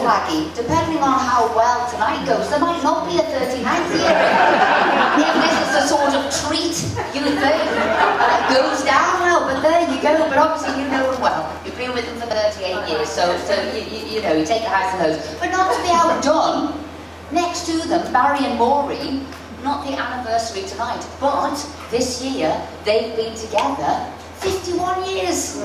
flaggy, depending on how well tonight goes, there might not be a 39th year. If this is a sort of treat, you would think, it goes down well, but there you go. But obviously you know them well. You've been with them for 38 years, so you know, you take the highs and lows. But not to be outdone, next to them, Barry and Maureen, not the anniversary tonight, but this year, they've been together 51 years.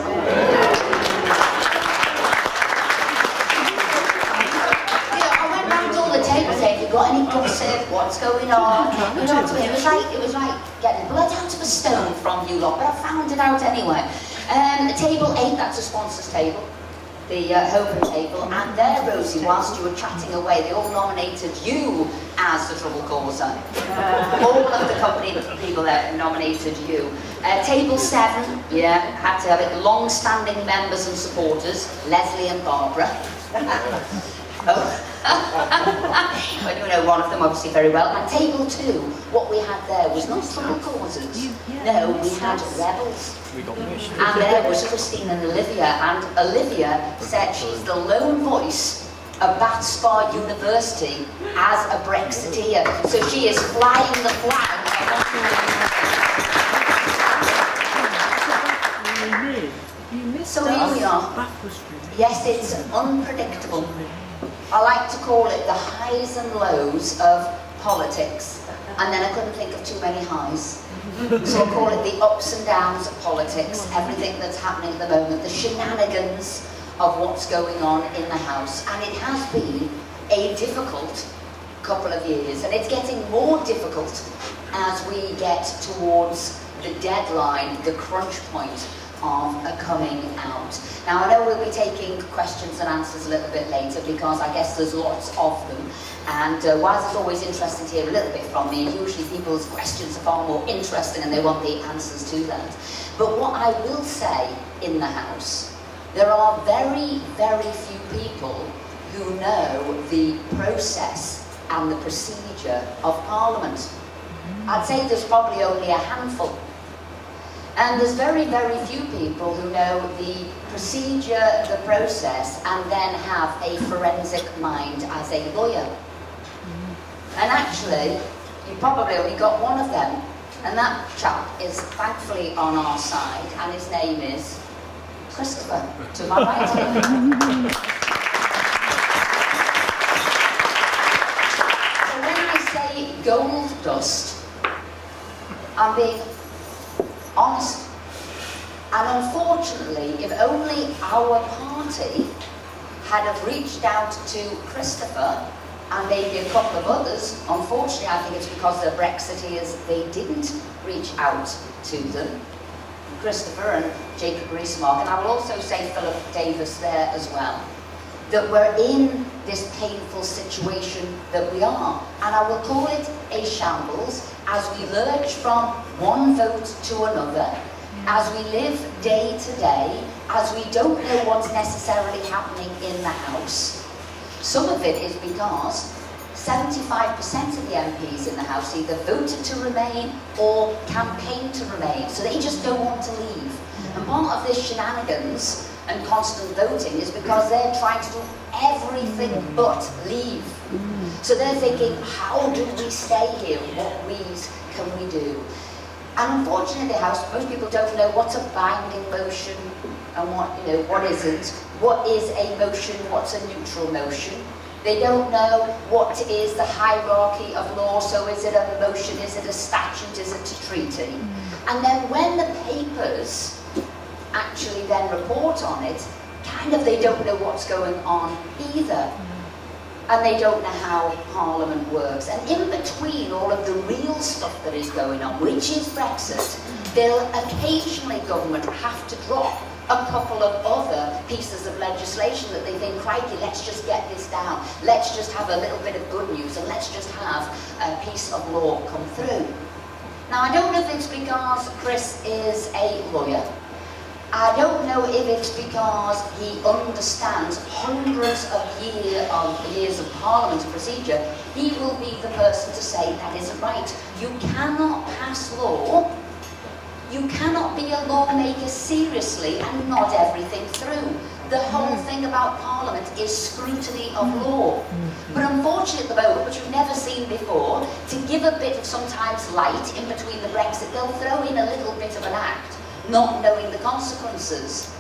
Have you got any gossip? What's going on? You know, it was like getting blood out of a stone from you lot, but I found it out anyway. Table 8, that's a sponsors table, the Hoban table, and there, Rosie, whilst you were chatting away, they all nominated you as the trouble causer. All of the company people there nominated you. Table 7, yeah, had to have it. Long-standing members and supporters, Leslie and Barbara. Oh. Well, you know one of them obviously very well. And table 2, what we had there was not trouble causers. No, we had rebels. And there was Christine and Olivia. And Olivia said she's the lone voice of Bath Spa University as a Brexiteer. So she is flying the flag. So here we are. Yes, it's unpredictable. I like to call it the highs and lows of politics, and then I couldn't think of too many highs. So I call it the ups and downs of politics, everything that's happening at the moment, the shenanigans of what's going on in the House. And it has been a difficult couple of years, and it's getting more difficult as we get towards the deadline, the crunch point of coming out. Now I know we'll be taking questions and answers a little bit later because I guess there's lots of them, and whilst it's always interesting to hear a little bit from me, usually people's questions are far more interesting and they want the answers to that. But what I will say in the House, there are very, very few people who know the process and the procedure of Parliament. I'd say there's probably only a handful. And there's very, very few people who know the procedure, the process, and then have a forensic mind as a lawyer. And actually, you probably only got one of them. And that chap is thankfully on our side, and his name is Christopher, to my right here. So when I say gold dust, I'm being honest. And unfortunately, if only our party had have reached out to Christopher and maybe a couple of others, unfortunately I think it's because they're Brexiteers, they didn't reach out to them. Christopher and Jacob Rees-Mogg, and I will also say Philip Davis there as well, that we're in this painful situation that we are. And I will call it a shambles as we lurch from one vote to another, as we live day to day, as we don't know what's necessarily happening in the House. Some of it is because 75% of the MPs in the House either voted to remain or campaigned to remain, so they just don't want to leave. And part of this shenanigans and constant voting is because they're trying to do everything but leave. So they're thinking, how do we stay here? What ways can we do? And unfortunately in the House, most people don't know what's a binding motion and what isn't. What is a motion, what's a neutral motion? They don't know what is the hierarchy of law, so is it a motion, is it a statute, is it a treaty? And then when the papers actually then report on it, kind of they don't know what's going on either. And they don't know how Parliament works. And in between all of the real stuff that is going on, which is Brexit, they'll occasionally, government, have to drop a couple of other pieces of legislation that they think, crikey, let's just get this down. Let's just have a little bit of good news and let's just have a piece of law come through. Now, I don't know if it's because Chris is a lawyer. I don't know if it's because he understands hundreds of years of Parliament procedure. He will be the person to say that isn't right. You cannot pass law. You cannot be a lawmaker seriously and nod everything through. The whole thing about Parliament is scrutiny of law. But unfortunately at the moment, which we've never seen before, to give a bit of sometimes light in between the Brexit, they'll throw in a little bit of an act, not knowing the consequences.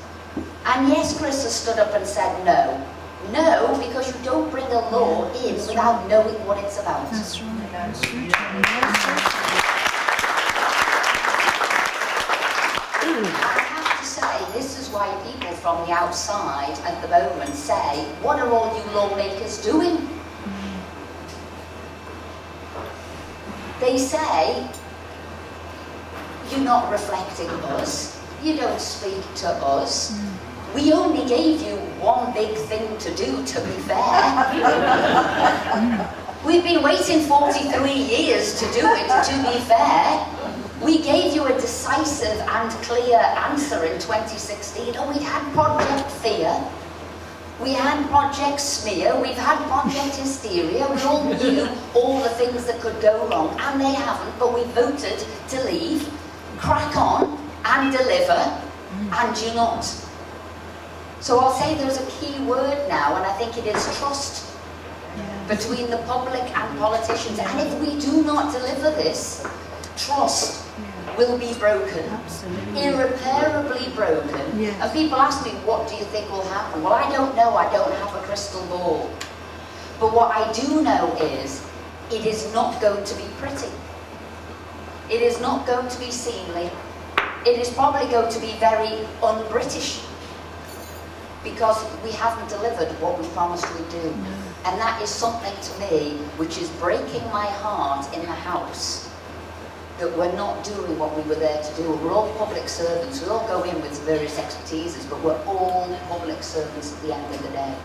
And yes, Chris has stood up and said no. No, because you don't bring a law in without knowing what it's about. That's right. That's right. I have to say, this is why people from the outside at the moment say, what are all you lawmakers doing? They say, you're not reflecting us, you don't speak to us. We only gave you one big thing to do, to be fair. We've been waiting 43 years to do it, to be fair. We gave you a decisive and clear answer in 2016. Oh, we'd had Project Fear. We had Project Smear. We've had Project Hysteria. We all knew all the things that could go wrong, and they haven't, but we voted to leave, crack on, and deliver, and you're not. So I'll say there's a key word now, and I think it is trust between the public and politicians. And if we do not deliver this, trust will be broken, irreparably broken. And people ask me, what do you think will happen? Well, I don't know, I don't have a crystal ball. But what I do know is, it is not going to be pretty. It is not going to be seemly. It is probably going to be very un-British. Because we haven't delivered what we promised we'd do. And that is something to me which is breaking my heart in the House, that we're not doing what we were there to do. We're all public servants, we all go in with various expertises, but we're all public servants at the end of the day.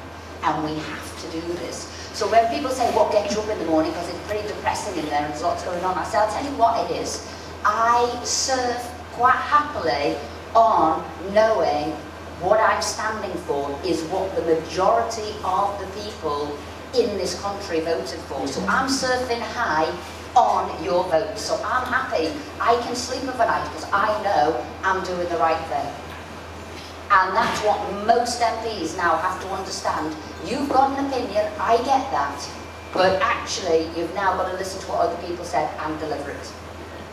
And we have to do this. So when people say, what gets you up in the morning, because it's pretty depressing in there and there's lots going on, I say, I'll tell you what it is. I serve quite happily on knowing what I'm standing for is what the majority of the people in this country voted for. So I'm surfing high on your vote. So I'm happy. I can sleep overnight because I know I'm doing the right thing. And that's what most MPs now have to understand. You've got an opinion, I get that. But actually, you've now got to listen to what other people said and deliver it.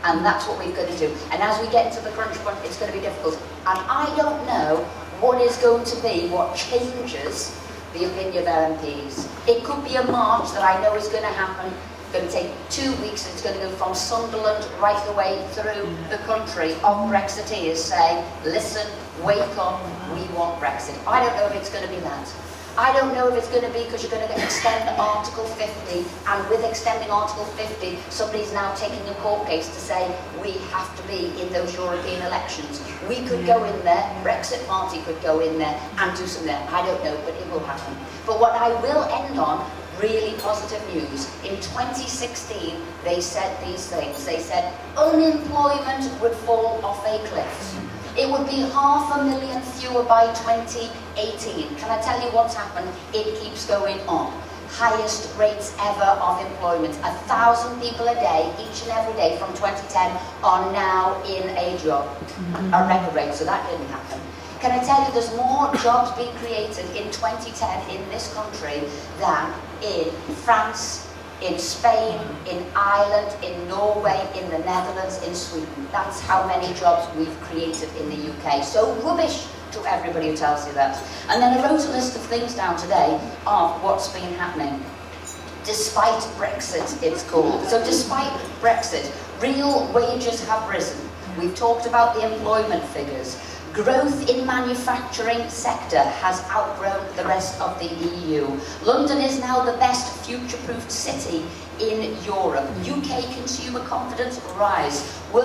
And that's what we've got to do. And as we get into the crunch point, it's going to be difficult. And I don't know what is going to be what changes the opinion of MPs. It could be a march that I know is going to happen. It's going to take 2 weeks, and it's going to go from Sunderland right the way through the country of Brexiteers saying, listen, wake up, we want Brexit. I don't know if it's going to be that. I don't know if it's going to be because you're going to extend Article 50, and with extending Article 50, somebody's now taking a court case to say we have to be in those European elections. We could go in there, Brexit Party could go in there and do some there. I don't know, but it will happen. But what I will end on, really positive news. In 2016, they said these things. They said unemployment would fall off a cliff. It would be 500,000 fewer by 2018. Can I tell you what's happened? It keeps going on. Highest rates ever of employment. 1,000 people a day, each and every day from 2010, are now in a job. A record rate, so that didn't happen. Can I tell you there's more jobs being created in 2010 in this country than in France, in Spain, in Ireland, in Norway, in the Netherlands, in Sweden. That's how many jobs we've created in the UK. So rubbish to everybody who tells you that. And then I wrote a list of things down today of what's been happening. Despite Brexit, it's called. So despite Brexit, real wages have risen. We've talked about the employment figures. Growth in manufacturing sector has outgrown the rest of the EU. London is now the best future-proofed city in Europe. UK consumer confidence rise. We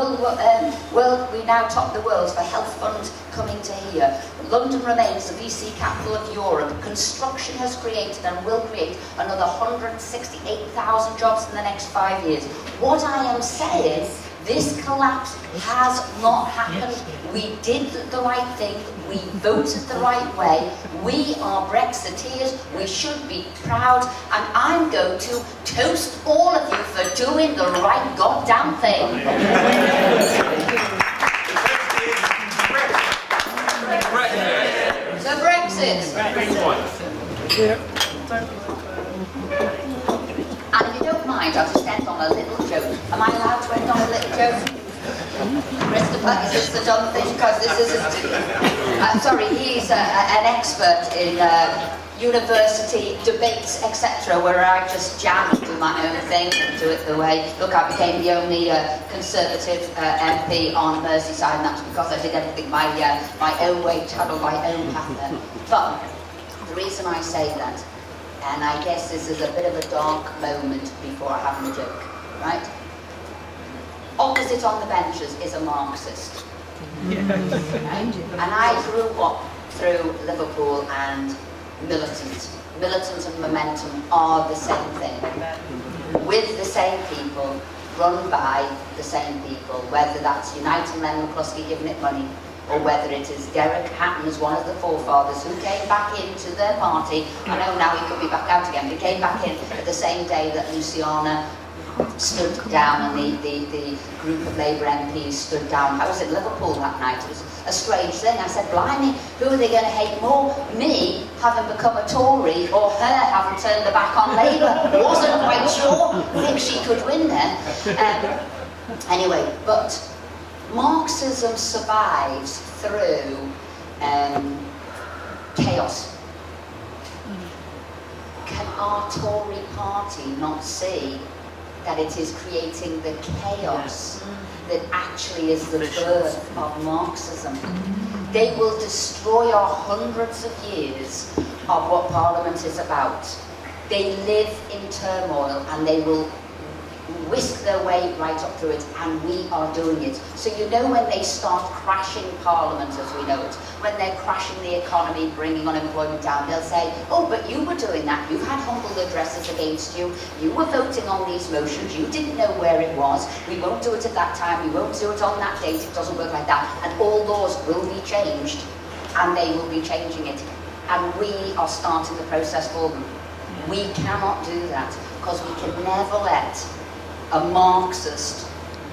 now top the world for health fund coming to here. London remains the VC capital of Europe. Construction has created and will create another 168,000 jobs in the next 5 years. What I am saying, this collapse has not happened. We did the right thing. We voted the right way. We are Brexiteers. We should be proud. And I'm going to toast all of you for doing the right goddamn thing. So Brexit. And if you don't mind, I'll just end on a little joke. Am I allowed to end on a little joke? Christopher, is this the done thing? Because this isn't... I'm sorry, he's an expert in university debates, etc., where I just jam and do my own thing and do it the way... Look, I became the only Conservative MP on Merseyside, and that's because I did everything my own way, travelled my own path there. But the reason I say that, and I guess this is a bit of a dark moment before I have my joke, right? Opposite on the benches is a Marxist. Right? And I grew up through Liverpool and militant. Militant and momentum are the same thing. With the same people, run by the same people, whether that's United and Len McCluskey giving it money, or whether it is Derek Hatton as one of the forefathers who came back into their party. I know now he could be back out again, but he came back in at the same day that Luciana stood down and the group of Labour MPs stood down. I was in Liverpool that night. It was a strange thing. I said, blimey, who are they going to hate more? Me having become a Tory or her having turned her back on Labour? Wasn't quite sure. I think she could win there. Anyway, but Marxism survives through chaos. Can our Tory party not see that it is creating the chaos that actually is the birth of Marxism? They will destroy our hundreds of years of what Parliament is about. They live in turmoil and they will whisk their way right up through it, and we are doing it. So you know when they start crashing Parliament as we know it, when they're crashing the economy, bringing unemployment down, they'll say, oh, but you were doing that, you had humble addresses against you, you were voting on these motions, you didn't know where it was, we won't do it at that time, we won't do it on that date, it doesn't work like that, and all laws will be changed, and they will be changing it, and we are starting the process for them. We cannot do that, because we can never let a Marxist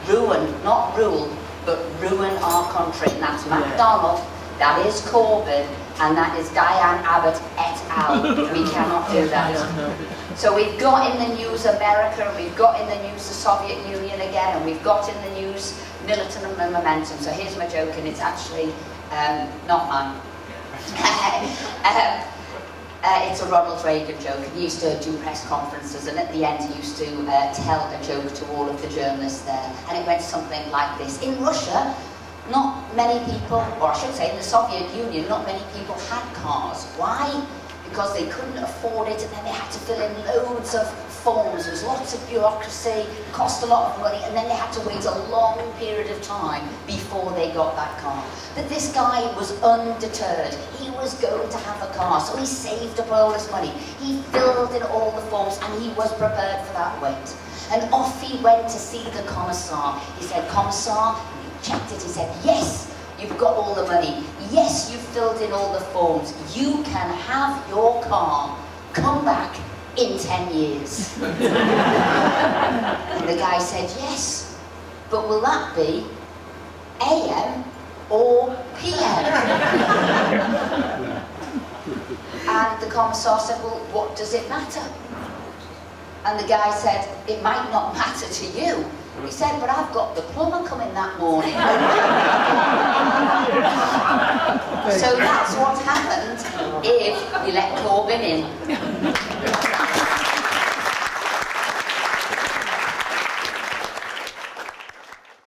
ruin, not rule, but ruin our country. And that's MacDonald, that is Corbyn, and that is Diane Abbott et al. We cannot do that. So we've got in the news America, and we've got in the news the Soviet Union again, and we've got in the news militant and momentum. So here's my joke, and it's actually not mine. It's a Ronald Reagan joke. He used to do press conferences, and at the end he used to tell a joke to all of the journalists there, and it went something like this. In Russia, not many people, or I should say in the Soviet Union, not many people had cars. Why? Because they couldn't afford it, and then they had to fill in loads of forms. There was lots of bureaucracy, cost a lot of money, and then they had to wait a long period of time before they got that car. But this guy was undeterred. He was going to have a car, so he saved up all this money. He filled in all the forms, and he was prepared for that wait. And off he went to see the commissar. He said, Commissar, and he checked it, he said, yes, you've got all the money. Yes, you've filled in all the forms. You can have your car. Come back in 10 years. And the guy said, yes, but will that be AM or PM? And the commissar said, well, what does it matter? And the guy said, it might not matter to you. He said, but I've got the plumber coming that morning. So that's what happened if you let Corbyn in.